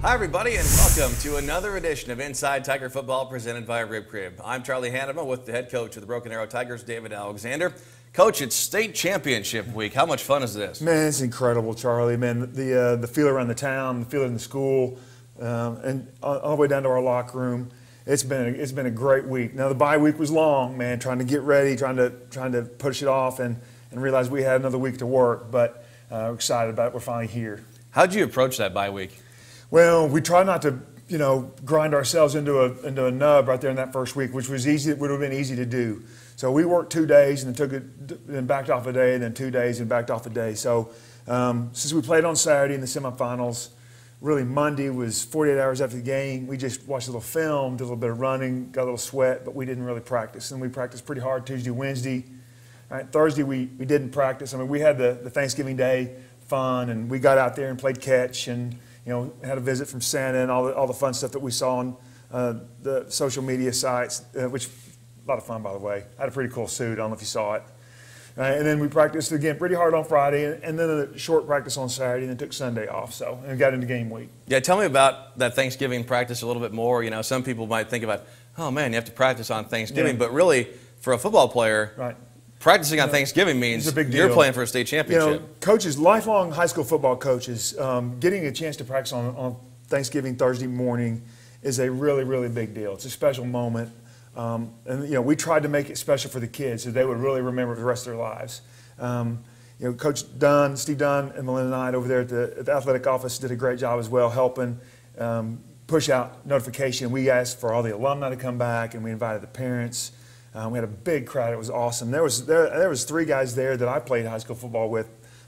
Hi, everybody, and welcome to another edition of Inside Tiger Football presented by Rib Crib. I'm Charlie Hannema with the head coach of the Broken Arrow Tigers, David Alexander. Coach, it's state championship week. How much fun is this? Man, it's incredible, Charlie. Man, the feel around the town, the feel in the school, and all the way down to our locker room. It's been a great week. Now the bye week was long, man. Trying to get ready, trying to push it off, and realize we had another week to work. But we're excited about it. We're finally here. How'd you approach that bye week? Well, we try not to, grind ourselves into a nub right there in that first week, which was easy. It would have been easy to do. So we worked 2 days and then backed off a day, and then 2 days and backed off a day. So since we played on Saturday in the semifinals, really Monday was 48 hours after the game. We just watched a little film, did a little bit of running, got a little sweat, but we didn't really practice. And we practiced pretty hard Tuesday, Wednesday. Right, Thursday we didn't practice. I mean, we had the Thanksgiving Day fun, and we got out there and played catch, and had a visit from Santa and all the fun stuff that we saw on the social media sites, which a lot of fun, by the way. I had a pretty cool suit. I don't know if you saw it. And then we practiced again pretty hard on Friday, and then a short practice on Saturday, and then took Sunday off. And got into game week. Yeah, tell me about that Thanksgiving practice a little bit more. Some people might think about, oh man, you have to practice on Thanksgiving, but really, for a football player, right, practicing on Thanksgiving means a big deal. You're playing for a state championship. Coaches, lifelong high school football coaches, getting a chance to practice on Thanksgiving Thursday morning is a really, really big deal. It's a special moment. And we tried to make it special for the kids so they would really remember the rest of their lives. Coach Dunn, Steve Dunn, and Melinda Knight over there at the athletic office did a great job as well, helping push out notification. We asked for all the alumni to come back, and we invited the parents. We had a big crowd. It was awesome. There was 3 guys there that I played high school football with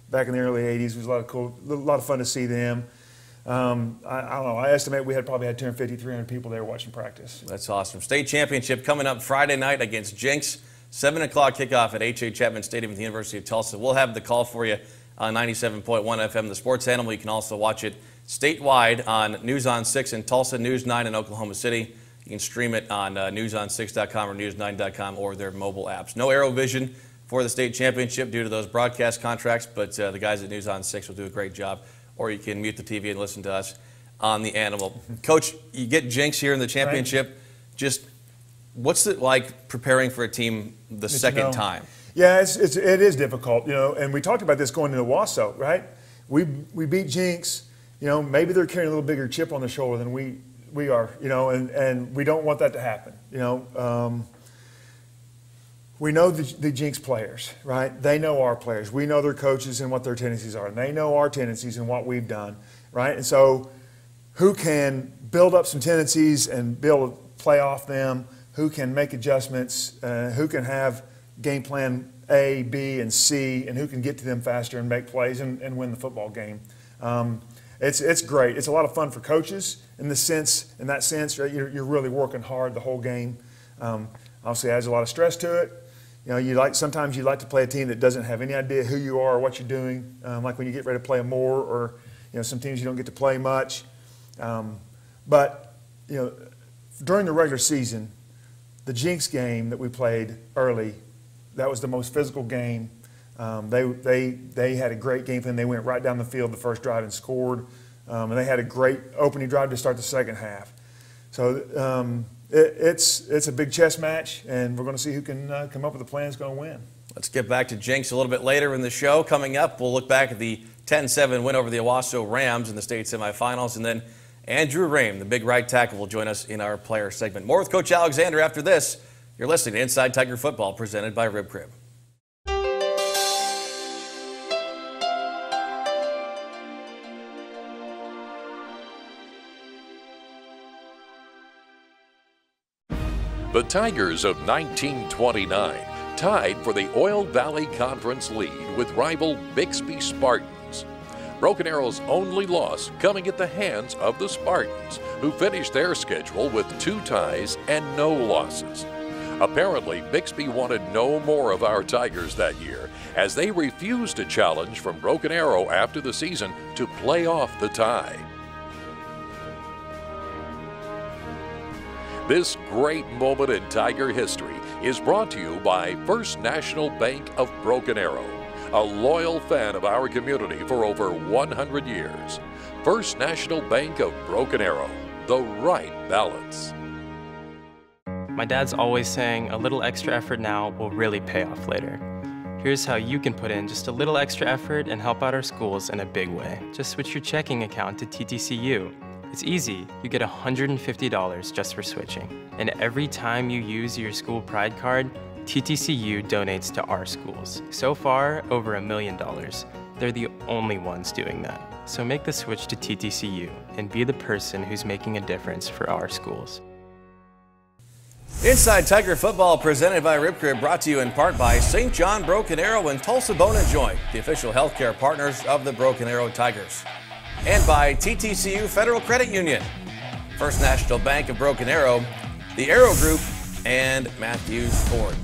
back in the early '80s. It was a lot of fun to see them. I don't know. I estimate we probably had 250, 300 people there watching practice. That's awesome. State championship coming up Friday night against Jinx. 7 o'clock kickoff at H.A. Chapman Stadium at the University of Tulsa. We'll have the call for you on 97.1 FM, the Sports Animal. You can also watch it statewide on News on 6 in Tulsa, News 9 in Oklahoma City. You can stream it on newson6.com or news9.com or their mobile apps. No Aero Vision for the state championship due to those broadcast contracts, but the guys at News on 6 will do a great job. Or you can mute the TV and listen to us on the Animal. Coach, you get Jinx here in the championship. Right. Just what's it like preparing for a team the second time? Yeah, it is difficult, and we talked about this going into Owasso, right? We beat Jinx. Maybe they're carrying a little bigger chip on their shoulder than we are, and we don't want that to happen. We know the Jinx players, right? They know our players. We know their coaches and what their tendencies are, and they know our tendencies and what we've done, right? And so who can build up some tendencies and be able to play off them, who can make adjustments, who can have game plan A, B, and C, and who can get to them faster and make plays and win the football game. It's great. It's a lot of fun for coaches in that sense, right? You're really working hard the whole game. Obviously, it adds a lot of stress to it. Sometimes you like to play a team that doesn't have any idea who you are or what you're doing. Like when you get ready to play a more, or some teams you don't get to play much. But during the regular season, the Jinx game that we played early, that was the most physical game. They had a great game plan. They went right down the field the first drive and scored. And they had a great opening drive to start the second half. So it's a big chess match, and we're going to see who can come up with a plan that's going to win. Let's get back to Jinx a little bit later in the show. Coming up, we'll look back at the 10-7 win over the Owasso Rams in the state semifinals, and then Andrew Rame, the big right tackle, will join us in our player segment. More with Coach Alexander after this. You're listening to Inside Tiger Football, presented by Rib Crib. The Tigers of 1929 tied for the Oil Valley Conference lead with rival Bixby Spartans. Broken Arrow's only loss coming at the hands of the Spartans, who finished their schedule with 2 ties and no losses. Apparently, Bixby wanted no more of our Tigers that year, as they refused a challenge from Broken Arrow after the season to play off the tie. This great moment in Tiger history is brought to you by First National Bank of Broken Arrow, a loyal fan of our community for over 100 years. First National Bank of Broken Arrow, the right balance. My dad's always saying a little extra effort now will really pay off later. Here's how you can put in just a little extra effort and help out our schools in a big way. Just switch your checking account to TTCU. It's easy. You get $150 just for switching. And every time you use your school pride card, TTCU donates to our schools. So far, over $1 million. They're the only ones doing that. So make the switch to TTCU and be the person who's making a difference for our schools. Inside Tiger Football presented by Rip Crib, brought to you in part by St. John Broken Arrow and Tulsa Bone & Joint, the official healthcare partners of the Broken Arrow Tigers. And by TTCU Federal Credit Union, First National Bank of Broken Arrow, the Arrow Group, and Matthews Ford.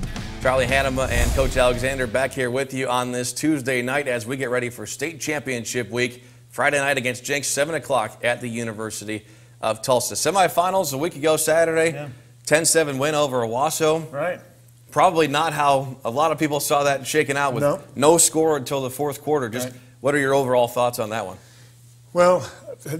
Charlie Hannema and Coach Alexander back here with you on this Tuesday night as we get ready for state championship week. Friday night against Jenks, 7 o'clock at the University of Tulsa. Semifinals a week ago Saturday. Yeah. 10-7 win over Owasso. Right. Probably not how a lot of people saw that shaken out with no score until the fourth quarter. Just what are your overall thoughts on that one? Well,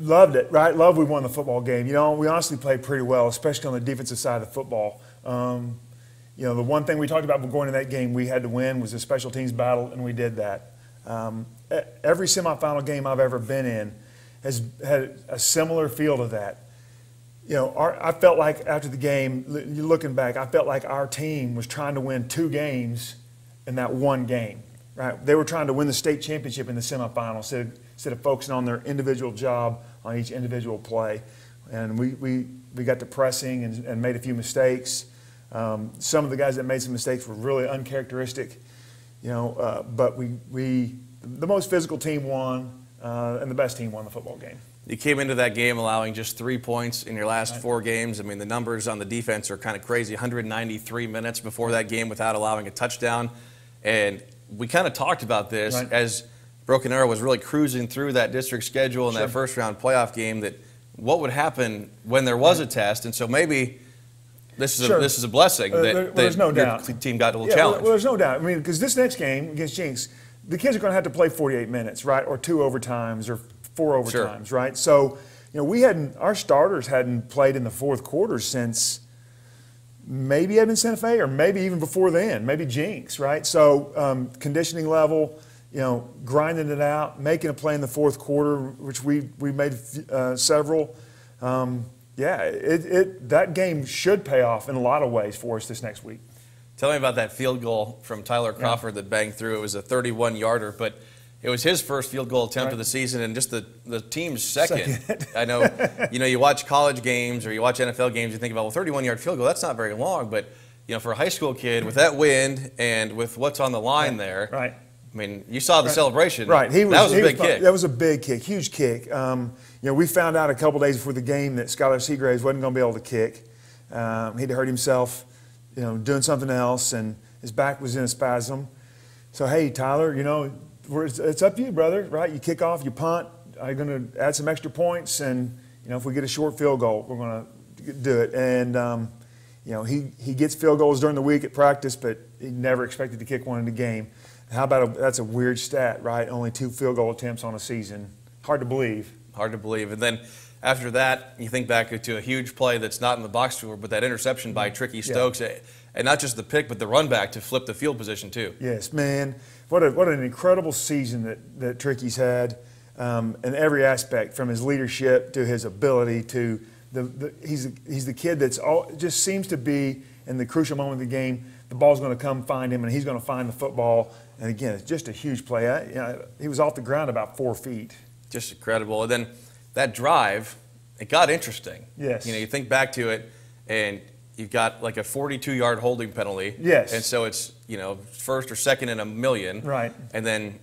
loved it, right? Love we won the football game. You know, we honestly played pretty well, especially on the defensive side of the football. You know, the one thing we talked about going into that game we had to win was a special teams battle, and we did that. Every semifinal game I've ever been in has had a similar feel to that. You know, I felt like after the game, you're looking back, I felt like our team was trying to win 2 games in that one game, right? They were trying to win the state championship in the semifinals instead of focusing on their individual job on each individual play. And we got to pressing and made a few mistakes. Some of the guys that made some mistakes were really uncharacteristic, you know, but the most physical team won, and the best team won the football game. You came into that game allowing just 3 points in your last 4 games. I mean, the numbers on the defense are kind of crazy. 193 minutes before that game without allowing a touchdown. And we kind of talked about this as Broken Arrow was really cruising through that district schedule in that first-round playoff game, that what would happen when there was a test. And so maybe this is a blessing that there's no your doubt. team got a little challenge. Well, there's no doubt. I mean, because this next game against Jenks, the kids are going to have to play 48 minutes, right, or 2 overtimes or 4 overtimes, right? So, you know, our starters hadn't played in the fourth quarter since maybe Edmond Santa Fe, or maybe even before then, maybe Jenks, right? So, conditioning level, you know, grinding it out, making a play in the fourth quarter, which we made several. That game should pay off in a lot of ways for us this next week. Tell me about that field goal from Tyler Crawford that banged through. It was a 31-yarder, but it was his first field goal attempt of the season, and just the team's second. I know, you watch college games or you watch NFL games, you think about, well, 31-yard field goal, that's not very long, but you know, for a high school kid with that wind and with what's on the line there, I mean, you saw the celebration. Right, that was a big kick. That was a big kick, huge kick. You know, we found out a couple days before the game that Skylar Seagraves wasn't going to be able to kick. He'd hurt himself, you know, doing something else, and his back was in a spasm. So, hey, Tyler, you know, it's up to you, brother, right? You kick off, you punt. I'm going to add some extra points, and, you know, if we get a short field goal, we're going to do it. And, you know, he gets field goals during the week at practice, but he never expected to kick one in the game. How about that's a weird stat, right? Only 2 field goal attempts on a season. Hard to believe. Hard to believe. And then after that, you think back to a huge play that's not in the box score, but that interception by Tricky Stokes, and not just the pick, but the run back to flip the field position too. Yes, man. What an incredible season that Tricky's had in every aspect, from his leadership to his ability to he's the kid that's just seems to be in the crucial moment of the game. The ball's going to come find him, and he's going to find the football. And again, it's just a huge play. You know, he was off the ground about 4 feet. Just incredible. And then that drive, it got interesting. Yes. You know, you think back to it, and you've got like a 42-yard holding penalty. Yes. And so it's, you know, first or second in a million. Right. And then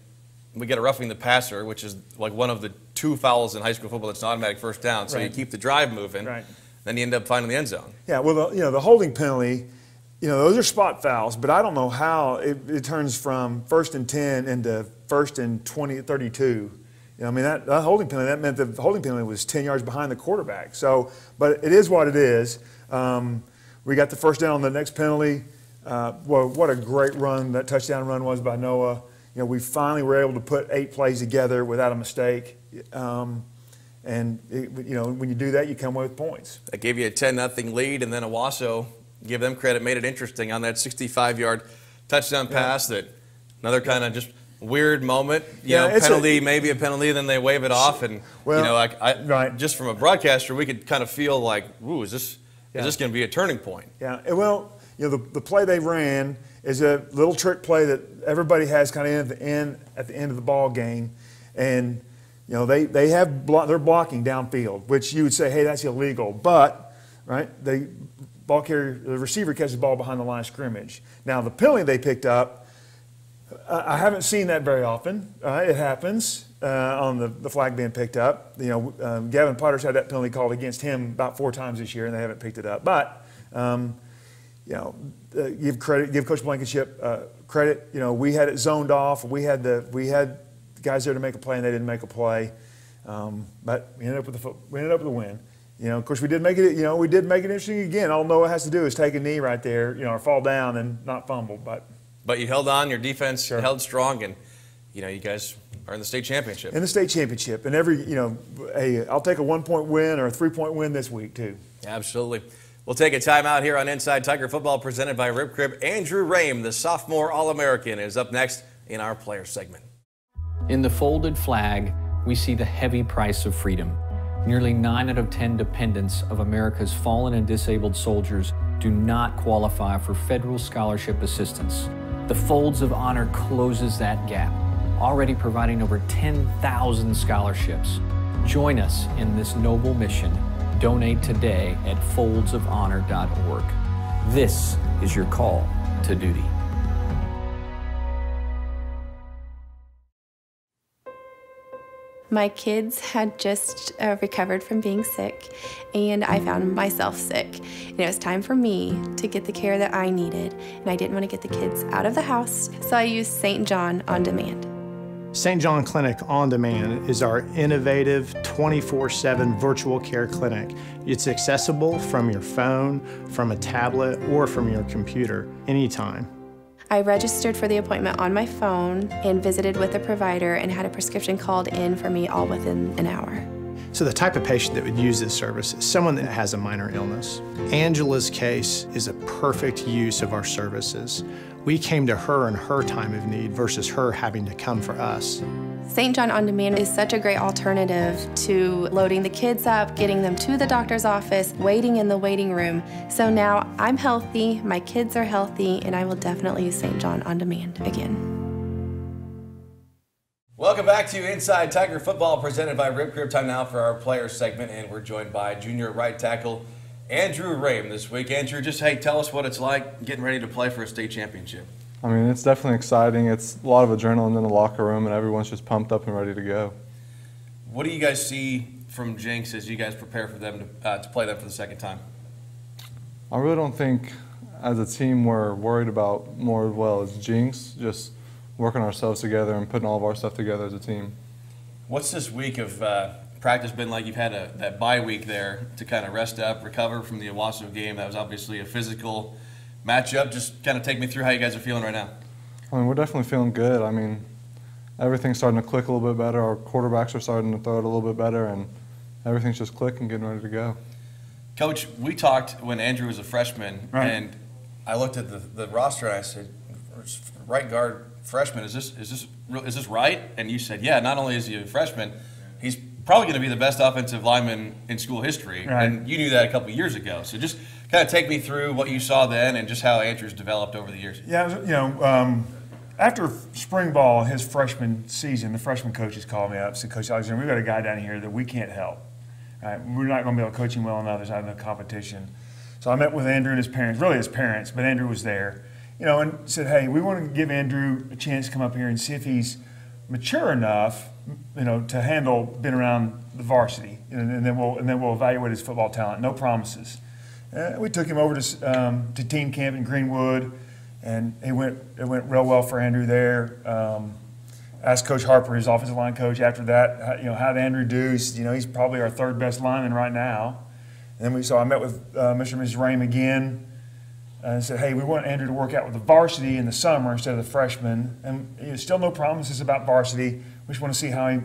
we get a roughing the passer, which is like one of the 2 fouls in high school football that's an automatic first down. So you keep the drive moving. Right. Then you end up finding the end zone. Yeah, well, the holding penalty, you know, those are spot fouls, but I don't know how it turns from 1st and 10 into 1st and 32. You know, I mean, that holding penalty, that meant the holding penalty was 10 yards behind the quarterback. So, but it is what it is. We got the first down on the next penalty. Well, what a great run that touchdown run was by Noah. You know, we finally were able to put 8 plays together without a mistake. And when you do that, you come away with points. That gave you a 10-0 lead, and then Owasso, give them credit, made it interesting on that 65-yard touchdown pass. That another kind of just weird moment. Penalty, maybe a penalty, then they wave it off, and right. Just from a broadcaster, we could kind of feel like, ooh, is this going to be a turning point? Yeah. Well, the play they ran is a little trick play that everybody has kind of at the end of the ball game, and they're blocking downfield, which you would say, hey, that's illegal, but right, the receiver catches the ball behind the line of scrimmage. Now the penalty they picked up, I haven't seen that very often. It happens on the flag being picked up. Gavin Potter's had that penalty called against him about 4 times this year, and they haven't picked it up. But give Coach Blankenship credit. We had it zoned off. We had guys there to make a play, and they didn't make a play. But we ended up with a win. Of course, we did make it. We did make it interesting again. All Noah has to do is take a knee right there, or fall down and not fumble. But you held on. Your defense held strong, and you guys are in the state championship. In the state championship, and I'll take a 1-point win or a 3-point win this week too. Absolutely. We'll take a timeout here on Inside Tiger Football, presented by Rip Crib. Andrew Rame, the sophomore All-American, is up next in our player segment. In the folded flag, we see the heavy price of freedom. Nearly 9 out of 10 dependents of America's fallen and disabled soldiers do not qualify for federal scholarship assistance. The Folds of Honor closes that gap, already providing over 10,000 scholarships. Join us in this noble mission. Donate today at foldsofhonor.org. This is your call to duty. My kids had just recovered from being sick, and I found myself sick. And it was time for me to get the care that I needed, and I didn't want to get the kids out of the house, so I used St. John On Demand. St. John Clinic On Demand is our innovative 24/7 virtual care clinic. It's accessible from your phone, from a tablet, or from your computer anytime. I registered for the appointment on my phone and visited with a provider and had a prescription called in for me all within an hour. So the type of patient that would use this service is someone that has a minor illness. Angela's case is a perfect use of our services. We came to her in her time of need versus her having to come for us. St. John On Demand is such a great alternative to loading the kids up, getting them to the doctor's office, waiting in the waiting room. So now I'm healthy, my kids are healthy, and I will definitely use St. John On Demand again. Welcome back to Inside Tiger Football, presented by Rip Crib. Time now for our player segment, and we're joined by junior right tackle Andrew Rame this week. Andrew, tell us what it's like getting ready to play for a state championship. I mean, it's definitely exciting. It's a lot of adrenaline in the locker room, and everyone's just pumped up and ready to go. What do you guys see from Jinx as you guys prepare for them to play them for the second time? I really don't think, as a team, we're worried about more as Jinx, just working ourselves together and putting all of our stuff together as a team. What's this week of practice been like? You've had that bye week there to kind of rest up, recover from the Owasso game. That was obviously a physical matchup. Just kind of take me through how you guys are feeling right now. I mean, we're definitely feeling good. I mean, everything's starting to click a little bit better. Our quarterbacks are starting to throw it a little bit better, and everything's just clicking, getting ready to go. Coach, we talked when Andrew was a freshman, and I looked at the roster and I said, right guard freshman, is this right? And you said, yeah, not only is he a freshman, he's probably going to be the best offensive lineman in school history. Right. And you knew that a couple of years ago. So just kind of take me through what you saw then and just how Andrew's developed over the years. Yeah, after spring ball, his freshman season, the freshman coaches called me up and said, Coach Alexander, we've got a guy down here that we can't help. Right? We're not going to be able to coach him well on the other side of the competition. So I met with Andrew and his parents, but Andrew was there, and said, hey, we want to give Andrew a chance to come up here and see if he's mature enough, to handle being around the varsity, and then we'll evaluate his football talent. No promises. We took him over to team camp in Greenwood, and it went real well for Andrew there. Asked Coach Harper, his offensive line coach, after that, how did Andrew do? He's probably our third best lineman right now. And then I met with Mr. and Mrs. Rame again, and said, hey, we want Andrew to work out with the varsity in the summer instead of the freshmen. And still no promises about varsity. We just want to see how he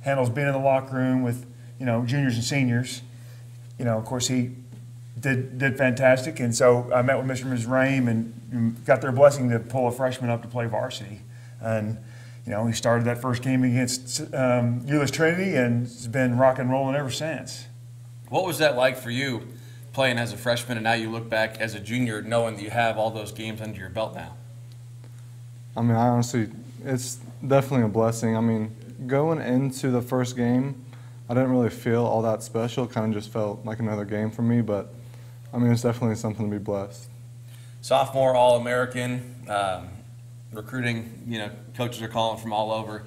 handles being in the locker room with juniors and seniors. Of course, he did fantastic. And so I met with Mr. and Ms. Rame and got their blessing to pull a freshman up to play varsity. And, he started that first game against Euless Trinity and has been rock and rolling ever since. What was that like for you playing as a freshman, and now you look back as a junior knowing that you have all those games under your belt now? I mean, honestly, it's definitely a blessing. I mean, going into the first game, I didn't really feel all that special. Kind of just felt like another game for me, but I mean, it's definitely something to be blessed. Sophomore All-American, recruiting, coaches are calling from all over.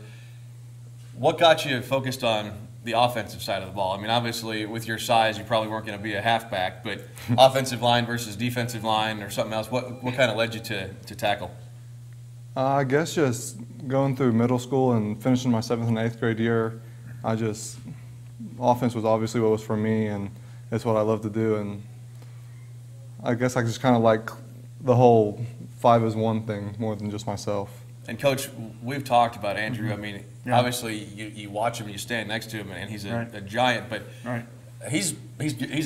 What got you focused on the offensive side of the ball? I mean, obviously, with your size, you probably weren't going to be a halfback, but offensive line versus defensive line or something else, what kind of led you to tackle? I guess just going through middle school and finishing my 7th and 8th grade year, offense was obviously what was for me, and it's what I love to do. And I guess I just kind of like the whole 5-as-1 thing more than just myself. And Coach, we've talked about Andrew. I mean, obviously you watch him, you stand next to him, and he's a giant, but he's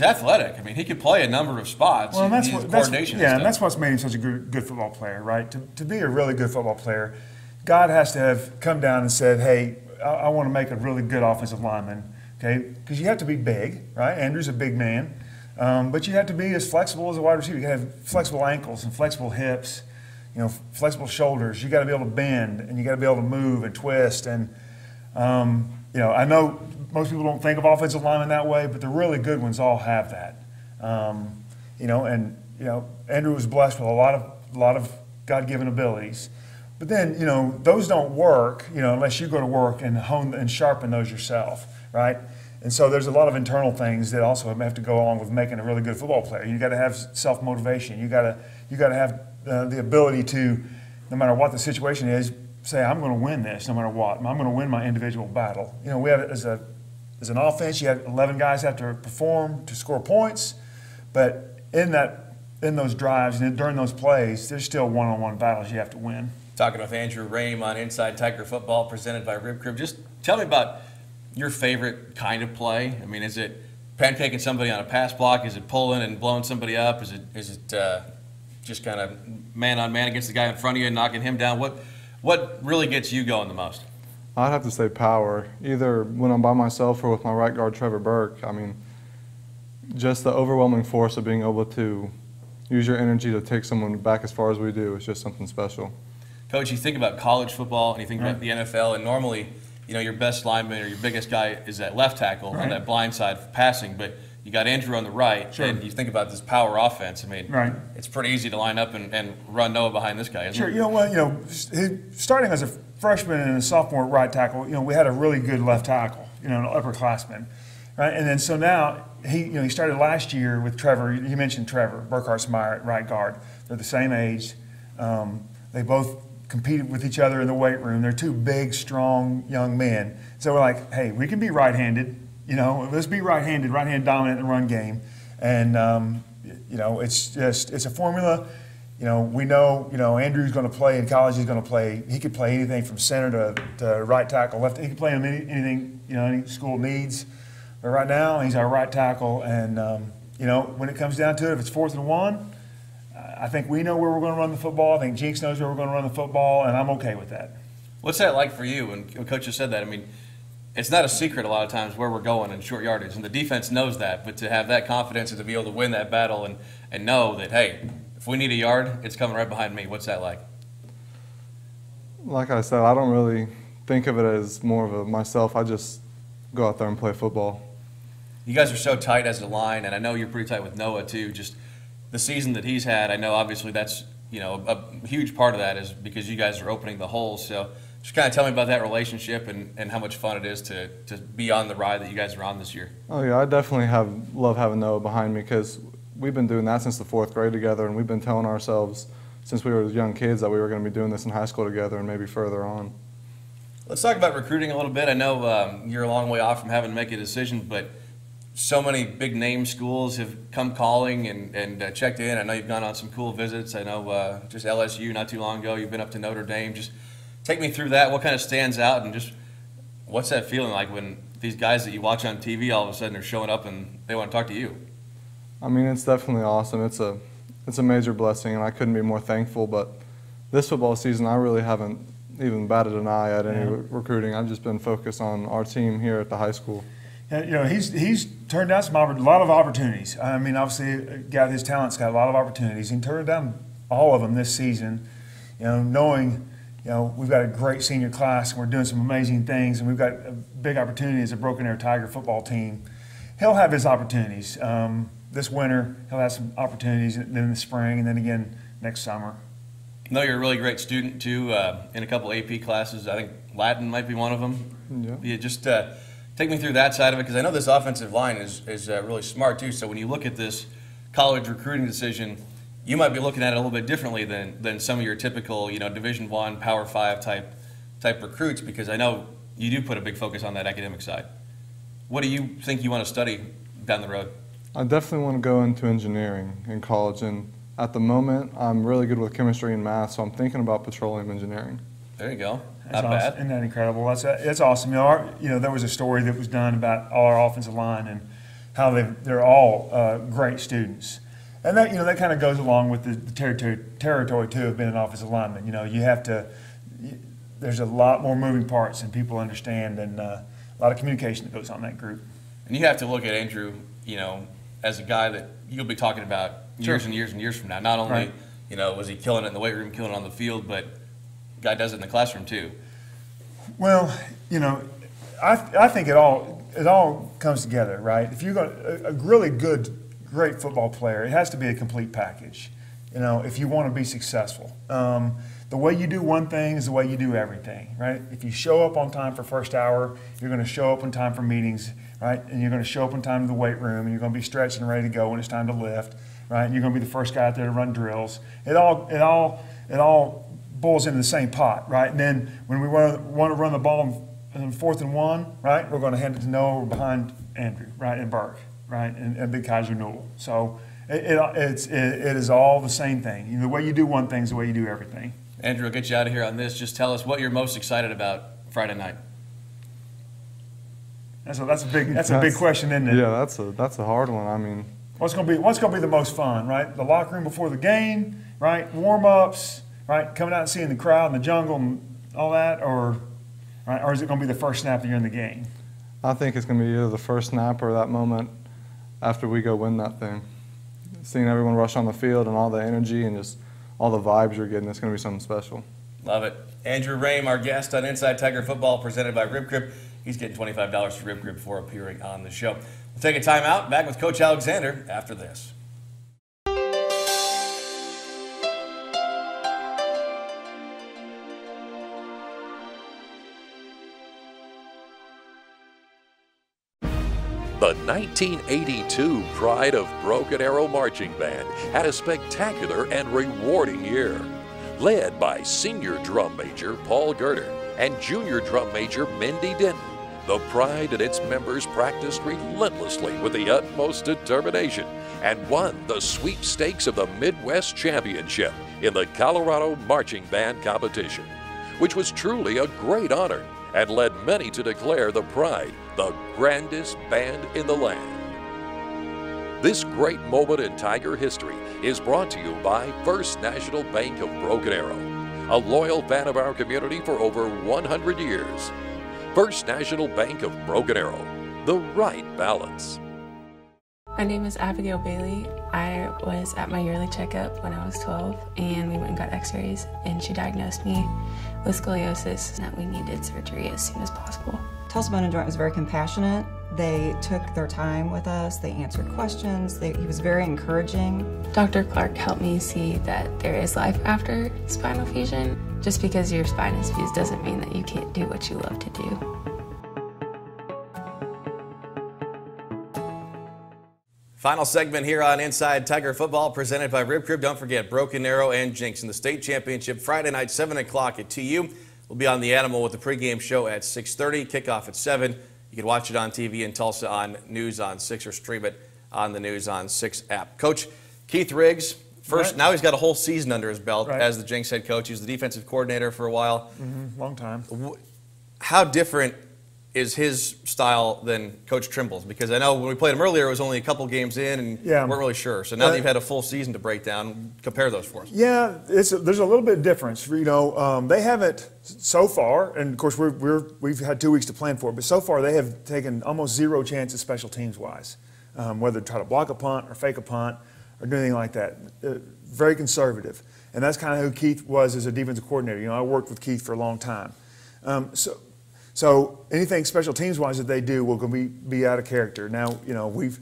athletic. I mean, he could play a number of spots. Well, and that's what's made him such a good football player, right? To be a really good football player, God has to have come down and said, hey, I want to make a really good offensive lineman, okay? Because you have to be big, right? Andrew's a big man, but you have to be as flexible as a wide receiver. You have flexible ankles and flexible hips, flexible shoulders. You got to be able to bend, and you got to be able to move and twist. And I know most people don't think of offensive linemen that way, but the really good ones all have that. Andrew was blessed with a lot of God-given abilities. But then, those don't work, unless you go to work and hone and sharpen those yourself, right? And so there's a lot of internal things that also have to go along with making a really good football player. You got to have self-motivation. You got to have the ability to, no matter what the situation is, say, I'm going to win this no matter what. I'm going to win my individual battle. We have as an offense, you have 11 guys have to perform to score points, but in those drives and during those plays, there's still one-on-one battles you have to win. Talking with Andrew Rame on Inside Tiger Football, presented by Rib Crib. Just tell me about your favorite kind of play. I mean, is it pancaking somebody on a pass block? Is it pulling and blowing somebody up? Is it just kind of man-on-man against the guy in front of you and knocking him down? What really gets you going the most? I'd have to say power, either when I'm by myself or with my right guard, Trevor Burke. I mean, just the overwhelming force of being able to use your energy to take someone back as far as we do is just something special. Coach, you think about college football and you think about the NFL, and normally, your best lineman or your biggest guy is that left tackle on that blind side for passing, but you got Andrew on the right, and you think about this power offense. I mean, it's pretty easy to line up and run Noah behind this guy, isn't it? Starting as a freshman and a sophomore at right tackle, we had a really good left tackle, an upperclassman, right? And then so now he started last year with Trevor. You mentioned Trevor Burkhartsmeyer at right guard. They're the same age. They both competed with each other in the weight room. They're two big, strong young men. So we're like, hey, we can be right-handed. Let's be right-handed dominant in the run game. And, it's a formula. We know, Andrew's going to play in college. He's going to play. He could play anything from center to right tackle, left. He can play anything, any school needs. But right now, he's our right tackle. And, when it comes down to it, if it's 4th and 1, I think we know where we're going to run the football. I think Jinx knows where we're going to run the football, and I'm okay with that. What's that like for you? And Coach just said that. I mean, it's not a secret a lot of times where we're going in short yardage, and the defense knows that. But to have that confidence and to be able to win that battle and know that, hey, if we need a yard, it's coming right behind me. What's that like? Like I said, I don't really think of it as more of a myself. I just go out there and play football. You guys are so tight as a line, and I know you're pretty tight with Noah too. Just the season that he's had, I know obviously that's a huge part of that is because you guys are opening the holes. So just kind of tell me about that relationship and how much fun it is to be on the ride that you guys are on this year. Oh yeah, I definitely love having Noah behind me because we've been doing that since the 4th grade together, and we've been telling ourselves since we were young kids that we were going to be doing this in high school together and maybe further on. Let's talk about recruiting a little bit. I know you're a long way off from having to make a decision, but so many big name schools have come calling and checked in. I know you've gone on some cool visits. I know just LSU not too long ago. You've been up to Notre Dame. Just take me through that. What kind of stands out, and just what's that feeling like when these guys that you watch on TV all of a sudden are showing up and they want to talk to you? I mean, it's definitely awesome. It's a major blessing, and I couldn't be more thankful. But this football season, I really haven't even batted an eye at any recruiting. I've just been focused on our team here at the high school. And, you know, he's turned down a lot of opportunities. I mean, obviously, a guy with his talent's got a lot of opportunities. He turned down all of them this season, you know, knowing, you know, we've got a great senior class and we're doing some amazing things, and we've got a big opportunity as a Broken Arrow Tiger football team. He'll have his opportunities. This winter, he'll have some opportunities, and then in the spring, and then again next summer. No, you're a really great student too. In a couple AP classes, I think Latin might be one of them. Yeah, just take me through that side of it, because I know this offensive line is really smart too. So when you look at this college recruiting decision, you might be looking at it a little bit differently than some of your typical, you know, Division I, Power 5 type recruits, because I know you do put a big focus on that academic side. What do you think you want to study down the road? I definitely want to go into engineering in college, and at the moment, I'm really good with chemistry and math, so I'm thinking about petroleum engineering. There you go. That's Not awesome. bad. Isn't that incredible? That's awesome. You know, there was a story that was done about all our offensive line and how they're all great students, and that, you know, that kind of goes along with the territory too of being an offensive lineman. You know, you have to. There's a lot more moving parts than people understand, and a lot of communication that goes on in that group. And you have to look at Andrew, you know, as a guy that you'll be talking about years and years and years from now. Not only, you know, was he killing it in the weight room, killing it on the field, but guy does it in the classroom too. Well, you know, I think it all comes together, right? If you're a really great football player, it has to be a complete package. You know, if you want to be successful, the way you do one thing is the way you do everything, right? If you show up on time for first hour, you're going to show up on time for meetings, right? And you're going to show up on time to the weight room, and you're going to be stretched and ready to go when it's time to lift, right? And you're going to be the first guy out there to run drills. It all boils into the same pot, right? And then when we want to run the ball in 4th and 1, right? We're going to hand it to Noah. We're behind Andrew, right, and Burke, right, and Big Kaiser Newell. So it is all the same thing. The way you do one thing is the way you do everything. Andrew, I'll get you out of here on this. Just tell us what you're most excited about Friday night. That's a big question, isn't it? Yeah, that's a hard one. I mean, what's going to be the most fun, right? The locker room before the game, right? Warm-ups, right? Coming out and seeing the crowd in the jungle and all that, or is it going to be the first snap that you're in the game? I think it's going to be either the first snap or that moment after we go win that thing. Seeing everyone rush on the field and all the energy and just all the vibes you're getting, it's going to be something special. Love it. Andrew Rame, our guest on Inside Tiger Football, presented by Rib Grip. He's getting $25 for Rib Grip for appearing on the show. We'll take a timeout. Back with Coach Alexander after this. The 1982 Pride of Broken Arrow Marching Band had a spectacular and rewarding year. Led by Senior Drum Major Paul Gerder and Junior Drum Major Mindy Denton, the Pride and its members practiced relentlessly with the utmost determination and won the sweepstakes of the Midwest Championship in the Colorado Marching Band Competition, which was truly a great honor and led many to declare the Pride the grandest band in the land. This great moment in Tiger history is brought to you by First National Bank of Broken Arrow, a loyal fan of our community for over 100 years. First National Bank of Broken Arrow, the right balance. My name is Abigail Bailey. I was at my yearly checkup when I was 12, and we went and got x-rays, and she diagnosed me with scoliosis and that we needed surgery as soon as possible. Tulsa Bone and Joint was very compassionate. They took their time with us. They answered questions. He was very encouraging. Dr. Clark helped me see that there is life after spinal fusion. Just because your spine is fused doesn't mean that you can't do what you love to do. Final segment here on Inside Tiger Football, presented by Rib Crib. Don't forget, Broken Arrow and Jinx in the state championship Friday night, 7 o'clock at TU. We'll be on the Animal with the pregame show at 6:30, kickoff at 7. You can watch it on TV in Tulsa on News on 6 or stream it on the News on 6 app. Coach Keith Riggs, first, now he's got a whole season under his belt as the Jinx head coach. He was the defensive coordinator for a while. Long time. How different is his style than Coach Trimble's? Because I know when we played him earlier, it was only a couple games in and weren't really sure. So now that you've had a full season to break down, compare those for us. Yeah, there's a little bit of difference. You know, they haven't so far, and of course we've had 2 weeks to plan for it, but so far they have taken almost zero chances special teams wise, whether to try to block a punt or fake a punt or do anything like that. Very conservative, and that's kind of who Keith was as a defensive coordinator. You know, I worked with Keith for a long time, So anything special teams wise that they do will be out of character. Now, you know, we've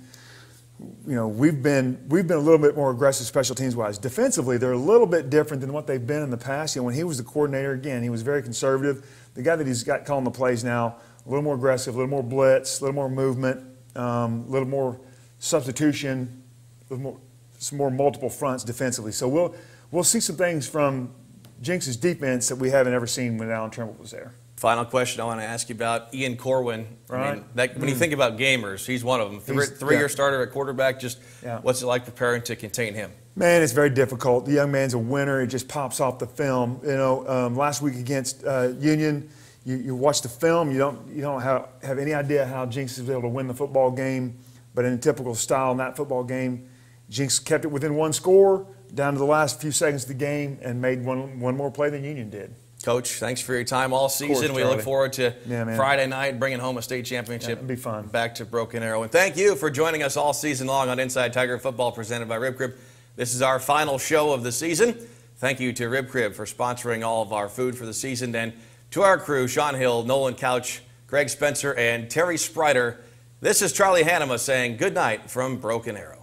been a little bit more aggressive special teams wise. Defensively, they're a little bit different than what they've been in the past. You know, when he was the coordinator, again, he was very conservative. The guy that he's got calling the plays now, a little more aggressive, a little more blitz, a little more movement, a little more substitution, some more multiple fronts defensively. So we'll see some things from Jinx's defense that we haven't ever seen when Alan Trimble was there. Final question I want to ask you about Ian Corwin. Right. I mean, when you think about gamers, he's one of them. Three-year starter at quarterback. Just what's it like preparing to contain him? Man, it's very difficult. The young man's a winner. It just pops off the film. You know, last week against Union, you watch the film. You don't have any idea how Jinx is able to win the football game. But in a typical style in that football game, Jinx kept it within one score down to the last few seconds of the game and made one more play than Union did. Coach, thanks for your time all season. We look forward to Friday night bringing home a state championship. It'll be fun. Back to Broken Arrow. And thank you for joining us all season long on Inside Tiger Football presented by Rib Crib. This is our final show of the season. Thank you to Rib Crib for sponsoring all of our food for the season. And to our crew, Sean Hill, Nolan Couch, Greg Spencer, and Terry Sprider, this is Charlie Hannema saying good night from Broken Arrow.